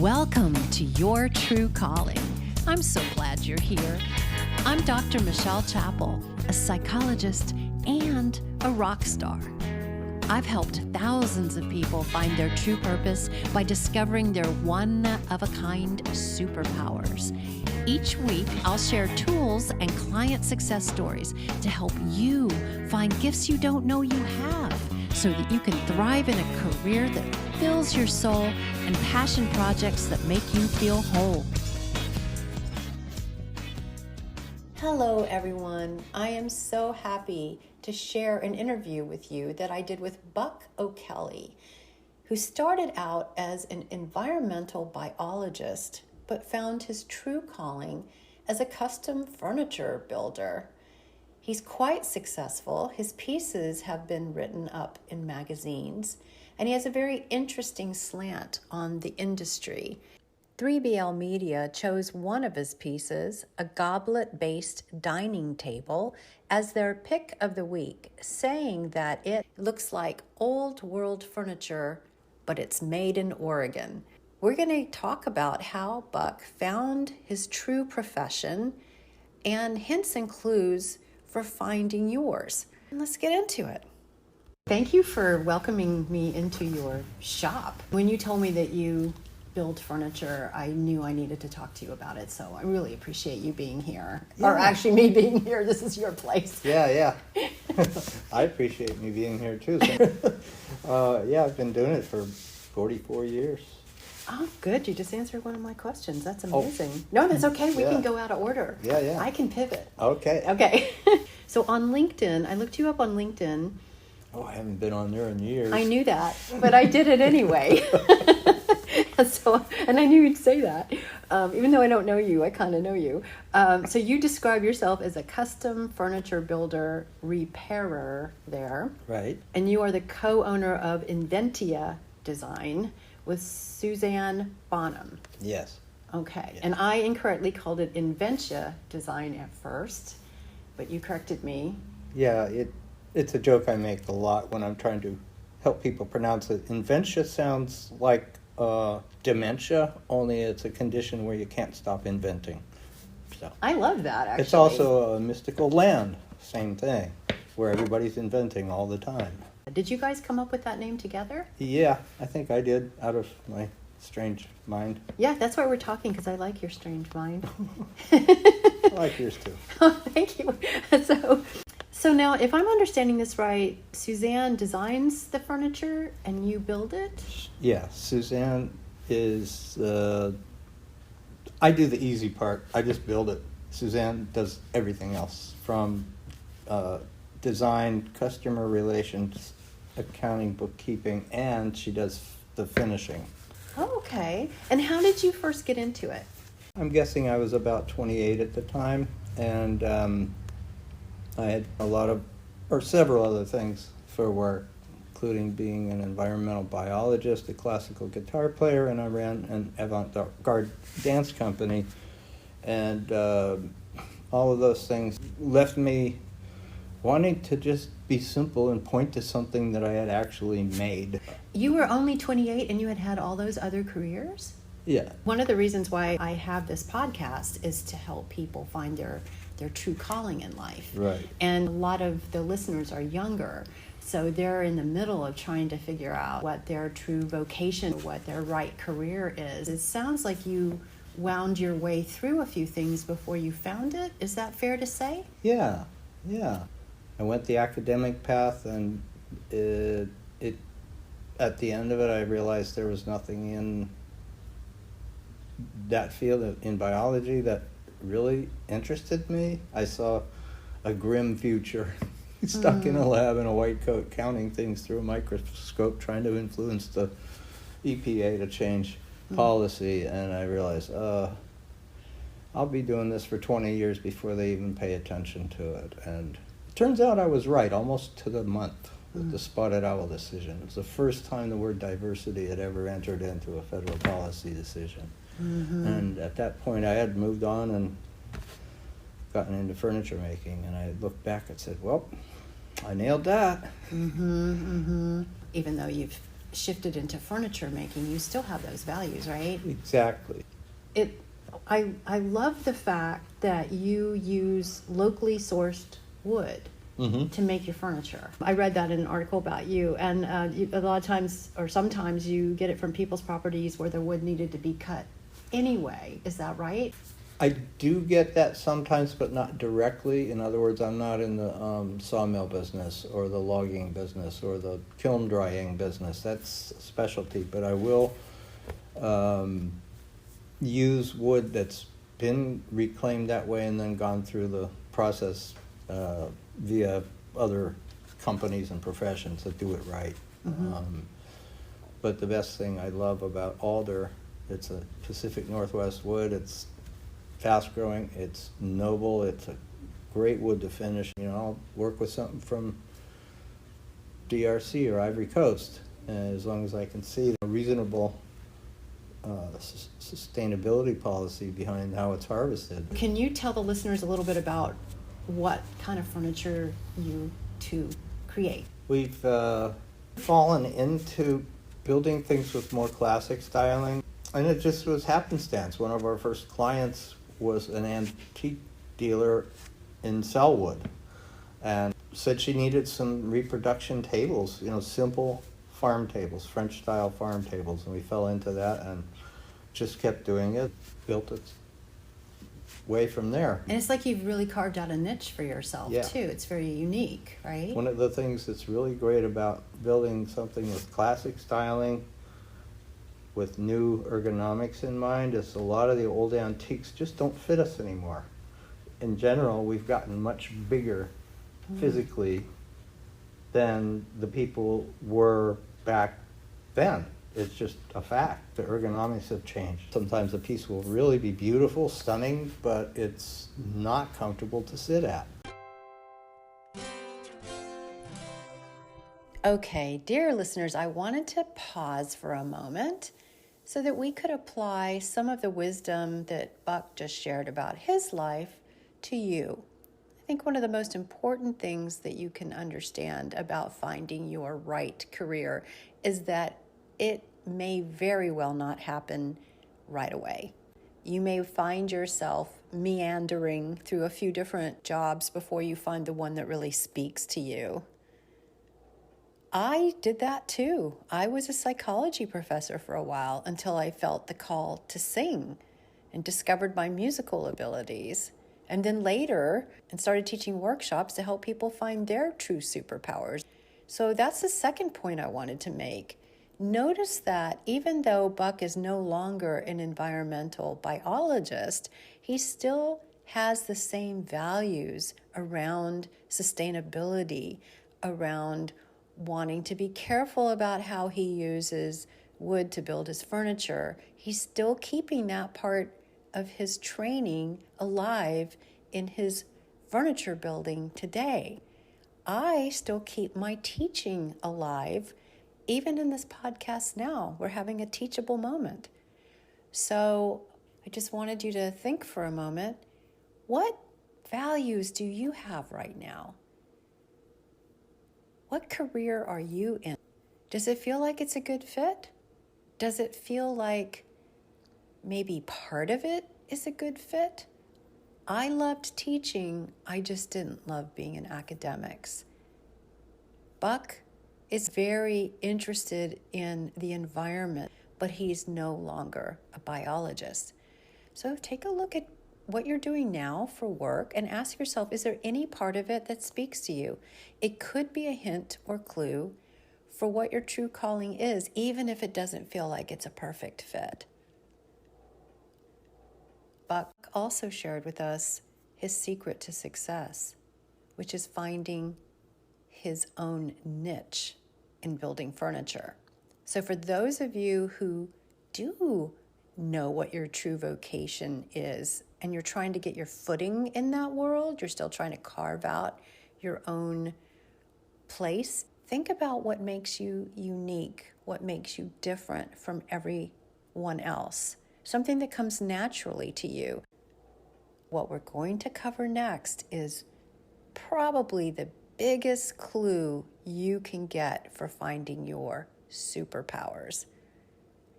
Welcome to Your True Calling. I'm so glad you're here. I'm Dr. Michelle Chappell, a psychologist and a rock star. I've helped thousands of people find their true purpose by discovering their one-of-a-kind superpowers. Each week, I'll share tools and client success stories to help you find gifts you don't know you have so that you can thrive in a career that fills your soul and passion projects that make you feel whole. Hello, everyone. I am so happy to share an interview with you that I did with Buck O'Kelly, who started out as an environmental biologist, but found his true calling as a custom furniture builder. He's quite successful. His pieces have been written up in magazines, and he has a very interesting slant on the industry. 3BL Media chose one of his pieces, a goblet-based dining table, as their pick of the week, saying that it looks like old world furniture, but it's made in Oregon. We're going to talk about how Buck found his true profession and hints and clues for finding yours. Let's get into it. Thank you for welcoming me into your shop. When you told me that you build furniture, I knew I needed to talk to you about it, so I really appreciate you being here. Yeah. Or actually me being here. This is your place. Yeah. I appreciate me being here too. So, I've been doing it for 44 years. Oh, good. You just answered one of my questions. That's amazing. Oh. No, that's okay. We can go out of order. Yeah. I can pivot. Okay. So on LinkedIn, I looked you up on LinkedIn. Oh, I haven't been on there in years. I knew that, but I did it anyway. And I knew you'd say that. Even though I don't know you, I kind of know you. So you describe yourself as a custom furniture builder, repairer there. Right. And you are the co-owner of Inventia Design with Suzanne Bonham. Yes. Okay. Yes. And I incorrectly called it Inventia Design at first, but you corrected me. Yeah, it's a joke I make a lot when I'm trying to help people pronounce it. Inventia sounds like dementia, only it's a condition where you can't stop inventing. So I love that, actually. It's also a mystical land, same thing, where everybody's inventing all the time. Did you guys come up with that name together? Yeah, I think I did, out of my strange mind. Yeah, that's why we're talking, because I like your strange mind. I like yours too. Oh, thank you. So now, if I'm understanding this right, Suzanne designs the furniture and you build it? Yeah, Suzanne is, I do the easy part. I just build it. Suzanne does everything else, from design, customer relations, accounting, bookkeeping, and she does the finishing. Oh, okay. And how did you first get into it? I'm guessing I was about 28 at the time, and I had several other things for work, including being an environmental biologist, a classical guitar player, and I ran an avant-garde dance company. And all of those things left me wanting to just be simple and point to something that I had actually made. You were only 28 and you had all those other careers? Yeah. One of the reasons why I have this podcast is to help people find their true calling in life. Right. And a lot of the listeners are younger, so they're in the middle of trying to figure out what their true vocation, what their right career is. It sounds like you wound your way through a few things before you found it. Is that fair to say? Yeah. I went the academic path, and it at the end of it, I realized there was nothing in that field in biology that really interested me. I saw a grim future, stuck in a lab in a white coat, counting things through a microscope, trying to influence the EPA to change policy, and I realized, I'll be doing this for 20 years before they even pay attention to it. And it turns out I was right, almost to the month, with the spotted owl decision. It was the first time the word diversity had ever entered into a federal policy decision. And at that point, I had moved on and gotten into furniture making, and I looked back and said, well, I nailed that. Even though you've shifted into furniture making, you still have those values, right? Exactly. I love the fact that you use locally sourced wood to make your furniture. I read that in an article about you, and a lot of times, or sometimes, you get it from people's properties where the wood needed to be cut anyway. Is that right? I do get that sometimes, but not directly. In other words, I'm not in the sawmill business or the logging business or the kiln drying business. That's a specialty, but I will use wood that's been reclaimed that way and then gone through the process via other companies and professions that do it right. But the best thing I love about alder, it's a Pacific Northwest wood. It's fast growing, it's noble, it's a great wood to finish. I'll work with something from DRC or Ivory Coast, as long as I can see a reasonable sustainability policy behind how it's harvested. Can you tell the listeners a little bit about what kind of furniture you two create? We've fallen into building things with more classic styling, and it just was happenstance. One of our first clients was an antique dealer in Selwood, and said she needed some reproduction tables, simple farm tables, French style farm tables, and we fell into that and just kept doing it, built its way from there. And it's like you've really carved out a niche for yourself too. It's very unique, right? One of the things that's really great about building something with classic styling with new ergonomics in mind is a lot of the old antiques just don't fit us anymore. In general, we've gotten much bigger physically than the people were back then. It's just a fact. The ergonomics have changed. Sometimes a piece will really be beautiful, stunning, but it's not comfortable to sit at. Okay, dear listeners, I wanted to pause for a moment so that we could apply some of the wisdom that Buck just shared about his life to you. I think one of the most important things that you can understand about finding your right career is that it may very well not happen right away. You may find yourself meandering through a few different jobs before you find the one that really speaks to you. I did that too. I was a psychology professor for a while until I felt the call to sing and discovered my musical abilities. And then later, and started teaching workshops to help people find their true superpowers. So that's the second point I wanted to make. Notice that even though Buck is no longer an environmental biologist, he still has the same values around sustainability, around wanting to be careful about how he uses wood to build his furniture. He's still keeping that part of his training alive in his furniture building today. I still keep my teaching alive. Even in this podcast now, we're having a teachable moment. So I just wanted you to think for a moment, what values do you have right now? What career are you in? Does it feel like it's a good fit? Does it feel like maybe part of it is a good fit? I loved teaching, I just didn't love being in academics. Buck is very interested in the environment, but he's no longer a biologist. So take a look at what you're doing now for work and ask yourself, is there any part of it that speaks to you? It could be a hint or clue for what your true calling is, even if it doesn't feel like it's a perfect fit. Buck also shared with us his secret to success, which is finding his own niche in building furniture. So for those of you who do know what your true vocation is and you're trying to get your footing in that world, you're still trying to carve out your own place, think about what makes you unique, what makes you different from everyone else, something that comes naturally to you. What we're going to cover next is probably the biggest clue you can get for finding your superpowers.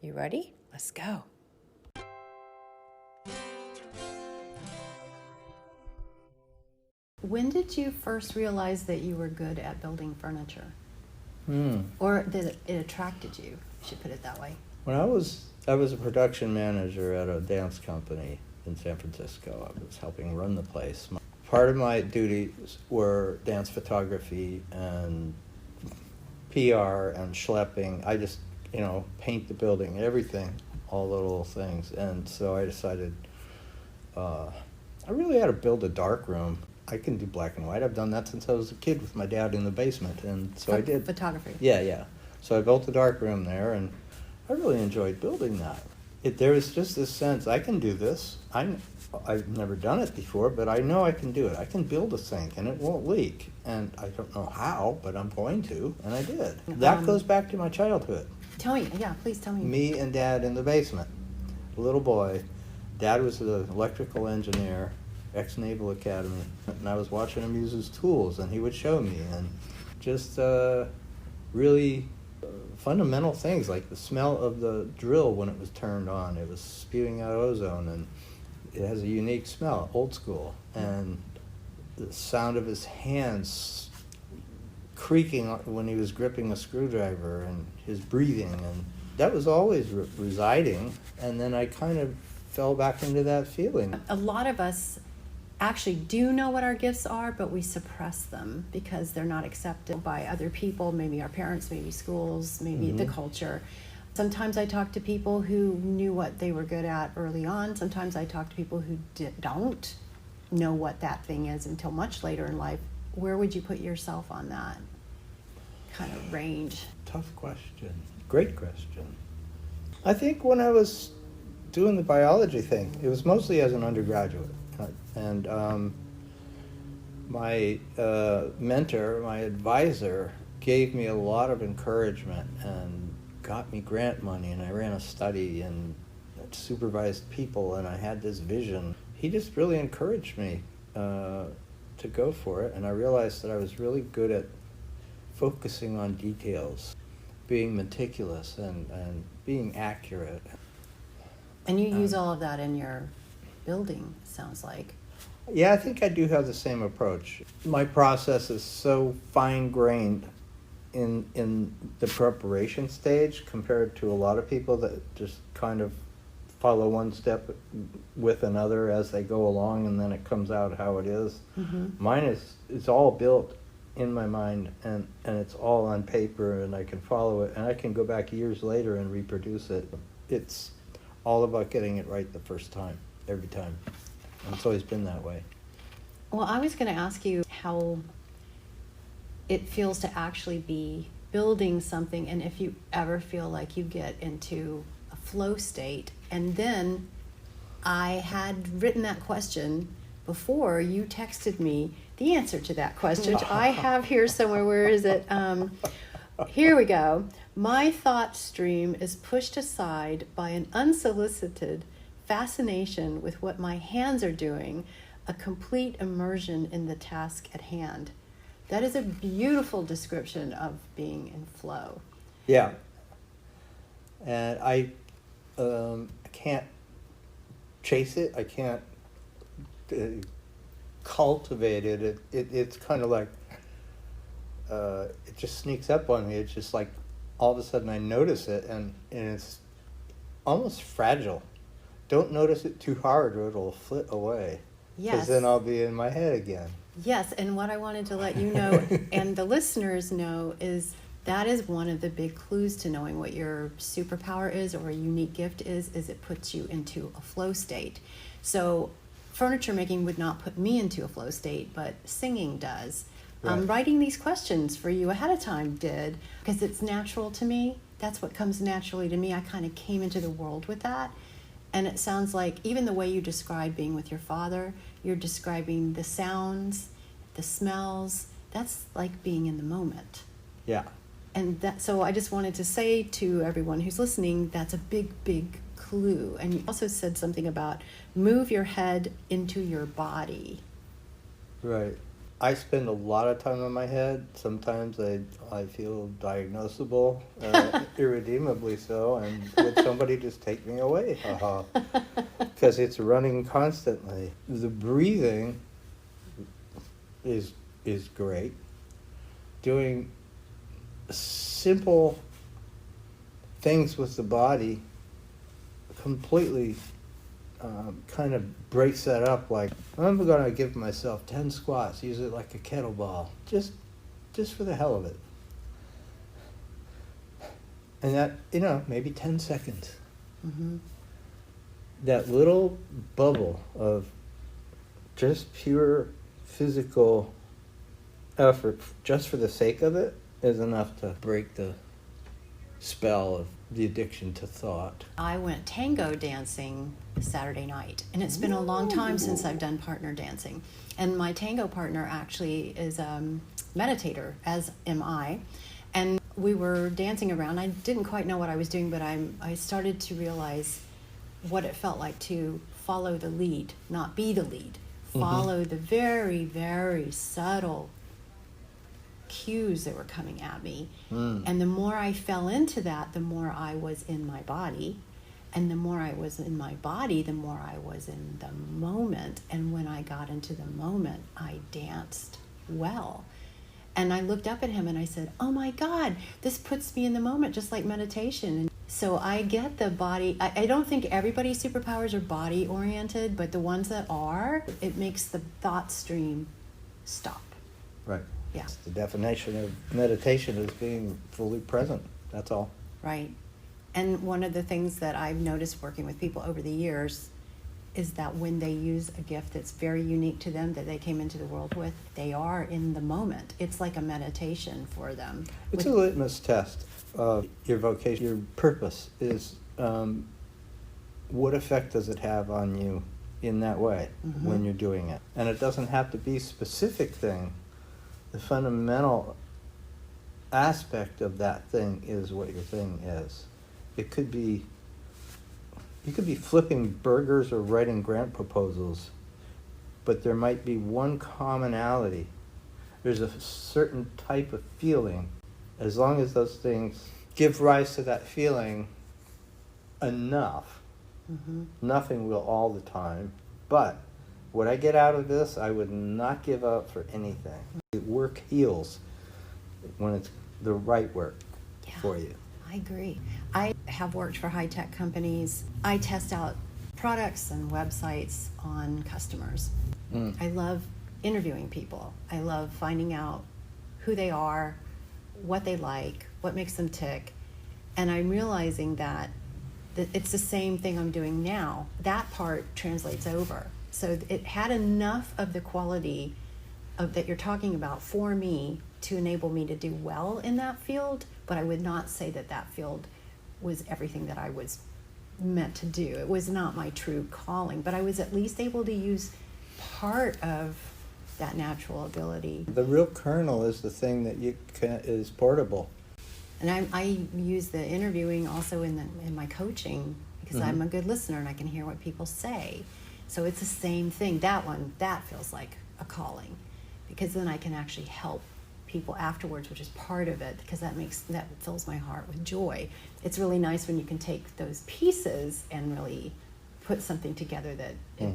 You ready? Let's go. When did you first realize that you were good at building furniture? Or that it attracted you? I should put it that way. When I was a production manager at a dance company in San Francisco. I was helping run the place. Part of my duties were dance photography and PR and schlepping. I just, paint the building, everything, all the little things. And so I decided I really had to build a dark room. I can do black and white. I've done that since I was a kid with my dad in the basement, and so I did. Photography. Yeah. So I built a dark room there, and I really enjoyed building that. There was just this sense, I can do this. I've never done it before, but I know I can do it. I can build a sink, and it won't leak. And I don't know how, but I'm going to, and I did. That goes back to my childhood. Please tell me. Me and Dad in the basement, little boy. Dad was an electrical engineer, ex-Naval Academy, and I was watching him use his tools, and he would show me, and just really fundamental things, like the smell of the drill when it was turned on. It was spewing out ozone, and it has a unique smell, old school, and the sound of his hands creaking when he was gripping a screwdriver, and his breathing, and that was always residing, and then I kind of fell back into that feeling. A lot of us actually do know what our gifts are, but we suppress them because they're not accepted by other people, maybe our parents, maybe schools, maybe the culture. Sometimes I talk to people who knew what they were good at early on. Sometimes I talk to people who don't know what that thing is until much later in life. Where would you put yourself on that kind of range? Tough question. Great question. I think when I was doing the biology thing, it was mostly as an undergraduate. And my mentor, my advisor, gave me a lot of encouragement and got me grant money, and I ran a study and supervised people, and I had this vision. He just really encouraged me to go for it, and I realized that I was really good at focusing on details, being meticulous and being accurate. And you use all of that in your building, sounds like. Yeah, I think I do have the same approach. My process is so fine-grained in the preparation stage compared to a lot of people that just kind of follow one step with another as they go along, and then it comes out how it is. Mine is all built in my mind, and it's all on paper, and I can follow it, and I can go back years later and reproduce it. It's all about getting it right the first time, every time. And it's always been that way. Well, I was going to ask you how it feels to actually be building something, and if you ever feel like you get into a flow state. And then I had written that question before you texted me the answer to that question, which I have here somewhere. Where is it? Here we go. My thought stream is pushed aside by an unsolicited fascination with what my hands are doing, a complete immersion in the task at hand. That is a beautiful description of being in flow. Yeah. And I can't chase it. I can't cultivate it. It's kind of like, it just sneaks up on me. It's just like all of a sudden I notice it, and it's almost fragile. Don't notice it too hard or it'll flit away. Yes. Because then I'll be in my head again. Yes, and what I wanted to let you know and the listeners know is that is one of the big clues to knowing what your superpower is or a unique gift is it puts you into a flow state. So furniture making would not put me into a flow state, but singing does. Right. Writing these questions for you ahead of time did, because it's natural to me. That's what comes naturally to me. I kind of came into the world with that. And it sounds like even the way you describe being with your father, you're describing the sounds, the smells. That's like being in the moment. Yeah. And so I just wanted to say to everyone who's listening, that's a big, big clue. And you also said something about move your head into your body. Right. I spend a lot of time in my head. Sometimes I feel diagnosable, irredeemably so, and would somebody just take me away? Haha. Because it's running constantly. The breathing is great. Doing simple things with the body completely kind of breaks that up. Like, I'm going to give myself 10 squats, use it like a kettlebell, just for the hell of it. And that, maybe 10 seconds. Mm-hmm. That little bubble of just pure physical effort, just for the sake of it, is enough to break the spell of the addiction to thought. I went tango dancing Saturday night, and it's been a long time since I've done partner dancing. And my tango partner actually is a meditator, as am I. And we were dancing around. I didn't quite know what I was doing, but I started to realize what it felt like to follow the lead, not be the lead. Follow the very, very subtle cues that were coming at me. And the more I fell into that, the more I was in my body. And the more I was in my body, the more I was in the moment. And when I got into the moment, I danced well. And I looked up at him and I said, oh my God, this puts me in the moment, just like meditation. And so I get the body. I don't think everybody's superpowers are body oriented, but the ones that are, it makes the thought stream stop. Right. Yeah. The definition of meditation is being fully present. That's all. Right. And one of the things that I've noticed working with people over the years is that when they use a gift that's very unique to them, that they came into the world with, they are in the moment. It's like a meditation for them. It's a litmus test of your vocation. Your purpose is, what effect does it have on you in that way when you're doing it? And it doesn't have to be a specific thing. The fundamental aspect of that thing is what your thing is. It could be, you could be flipping burgers or writing grant proposals, but there might be one commonality. There's a certain type of feeling. As long as those things give rise to that feeling enough, nothing will all the time, but what I get out of this, I would not give up for anything. Work heals when it's the right work for you. I agree. I have worked for high-tech companies. I test out products and websites on customers. I love interviewing people. I love finding out who they are, what they like, what makes them tick. And I'm realizing that it's the same thing I'm doing now. That part translates over. So it had enough of the quality of that you're talking about for me to enable me to do well in that field, but I would not say that that field was everything that I was meant to do. It was not my true calling, but I was at least able to use part of that natural ability. The real kernel is the thing that is portable. And I use the interviewing also in my coaching because I'm a good listener and I can hear what people say. So it's the same thing. That feels like a calling, because then I can actually help people afterwards, which is part of it, because that fills my heart with joy. It's really nice when you can take those pieces and really put something together that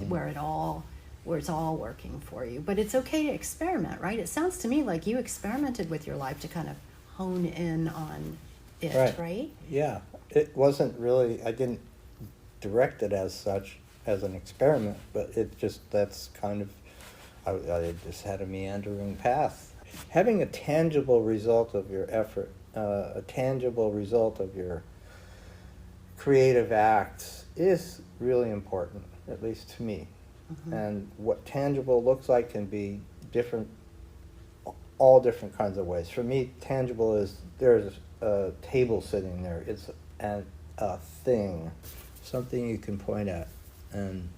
where it's all working for you. But it's okay to experiment, right? It sounds to me like you experimented with your life to kind of hone in on it, right? Yeah. It wasn't really, I didn't direct it as such, as an experiment, but that's kind of, I just had a meandering path. Having a tangible result of your effort, a tangible result of your creative acts is really important, at least to me. And what tangible looks like can be different, all different kinds of ways. For me, tangible is there's a table sitting there. It's a thing, something you can point at and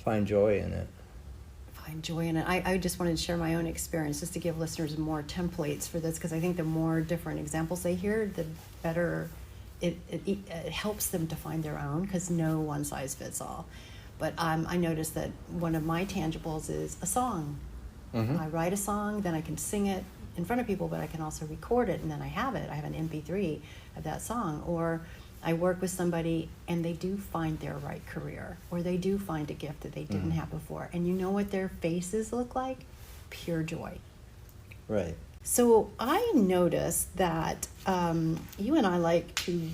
find joy in it. Find joy in it. I just wanted to share my own experience just to give listeners more templates for this, because I think the more different examples they hear, the better it helps them to find their own, because no one size fits all. But I noticed that one of my tangibles is a song. I write a song, then I can sing it in front of people, but I can also record it, and then I have it. I have an MP3 of that song. Or I work with somebody and they do find their right career, or they do find a gift that they didn't have before. And you know what their faces look like? Pure joy. Right. So I noticed that you and I like to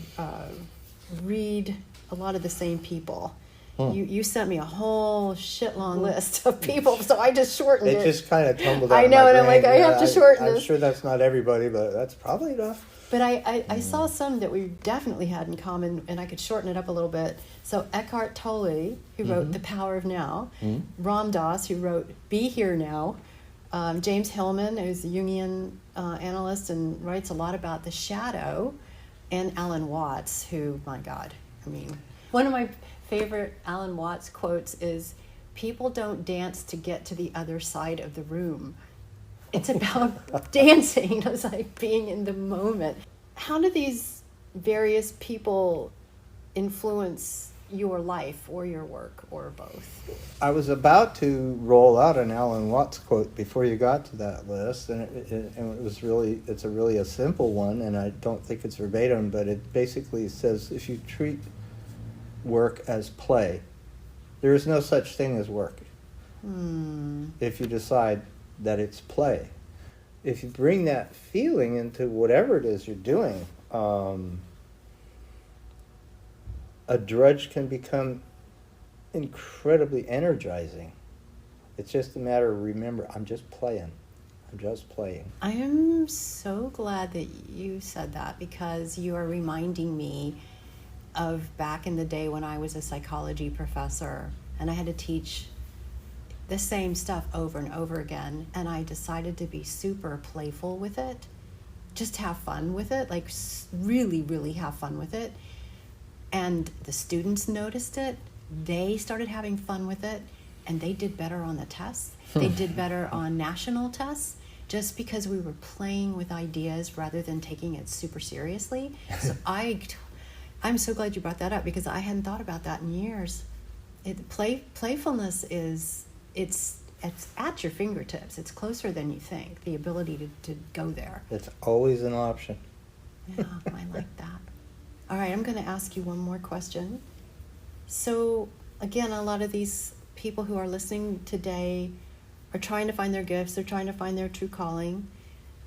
read a lot of the same people. You sent me a whole shit long list of people, so I just shortened it. It just kind of tumbled out I of know, my and I'm brain. like, I have to shorten I'm this. sure that's not everybody, but that's probably enough. But I saw some that we definitely had in common, and I could shorten it up a little bit. So Eckhart Tolle, who wrote The Power of Now, Ram Dass, who wrote Be Here Now, James Hillman, who's a Jungian analyst and writes a lot about the shadow, and Alan Watts, who, my God, I mean, one of my favorite Alan Watts quotes is, "People don't dance to get to the other side of the room. It's about dancing." It's like being in the moment. How do these various people influence your life or your work or both? I was about to roll out an Alan Watts quote before you got to that list, and it's really a simple one, and I don't think it's verbatim, but it basically says, if you treat work as play, there is no such thing as work. If you decide that it's play. If you bring that feeling into whatever it is you're doing, a drudge can become incredibly energizing. It's just a matter of remember, I'm just playing. I am so glad that you said that, because you are reminding me of back in the day when I was a psychology professor and I had to teach the same stuff over and over again, and I decided to be super playful with it, just have fun with it, like really, really have fun with it. And the students noticed it, they started having fun with it, and they did better on the tests. They did better on national tests, just because we were playing with ideas rather than taking it super seriously. So I'm so glad you brought that up, because I hadn't thought about that in years. Playfulness is, it's at your fingertips. It's closer than you think, the ability to go there. It's always an option. Yeah, I like that. All right, I'm going to ask you one more question. So, again, a lot of these people who are listening today are trying to find their gifts. They're trying to find their true calling.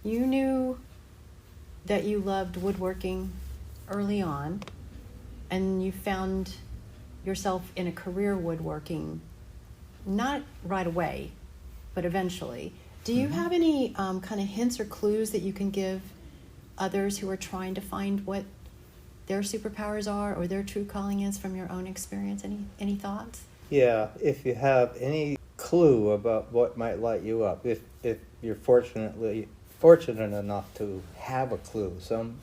You knew that you loved woodworking early on, and you found yourself in a career woodworking, not right away, but eventually. Do you have any kind of hints or clues that you can give others who are trying to find what their superpowers are or their true calling is from your own experience? Any thoughts? Yeah, if you have any clue about what might light you up, if you're fortunate enough to have a clue. Some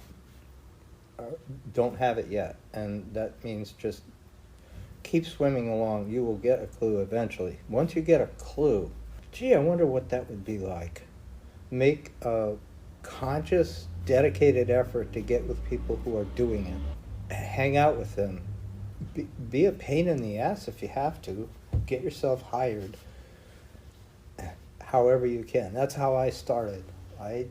don't have it yet, and that means just keep swimming along. You will get a clue eventually. Once you get a clue, gee, I wonder what that would be like. Make a conscious, dedicated effort to get with people who are doing it. Hang out with them. Be a pain in the ass if you have to. Get yourself hired however you can. That's how I started. I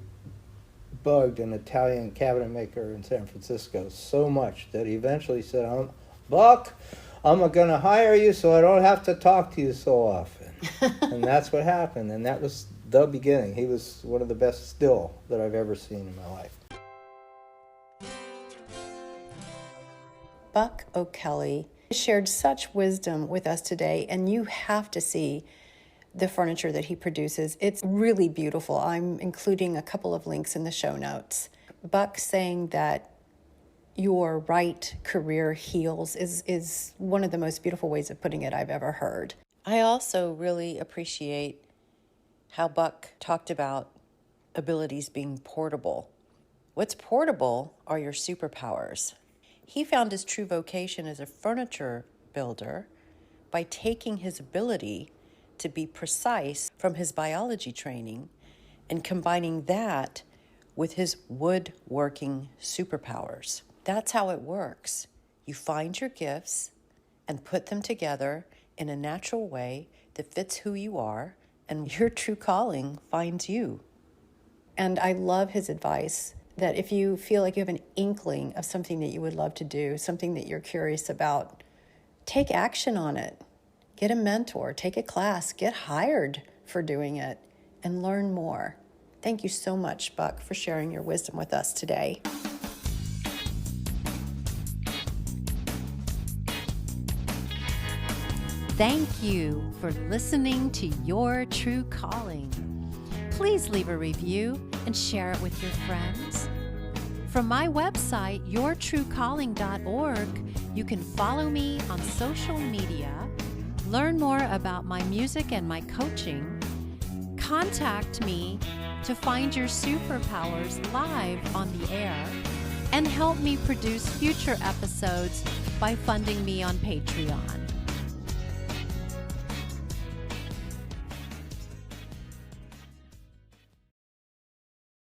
bugged an Italian cabinet maker in San Francisco so much that he eventually said, Buck, I'm going to hire you so I don't have to talk to you so often. And that's what happened. And that was the beginning. He was one of the best still that I've ever seen in my life. Buck O'Kelly shared such wisdom with us today, and you have to see the furniture that he produces. It's really beautiful. I'm including a couple of links in the show notes. Buck saying that your right career heals is one of the most beautiful ways of putting it I've ever heard. I also really appreciate how Buck talked about abilities being portable. What's portable are your superpowers. He found his true vocation as a furniture builder by taking his ability to be precise from his biology training and combining that with his woodworking superpowers. That's how it works. You find your gifts and put them together in a natural way that fits who you are and your true calling finds you. And I love his advice that if you feel like you have an inkling of something that you would love to do, something that you're curious about, take action on it. Get a mentor, take a class, get hired for doing it, and learn more. Thank you so much, Buck, for sharing your wisdom with us today. Thank you for listening to Your True Calling. Please leave a review and share it with your friends. From my website, yourtruecalling.org, you can follow me on social media, learn more about my music and my coaching, contact me to find your superpowers live on the air, and help me produce future episodes by funding me on Patreon.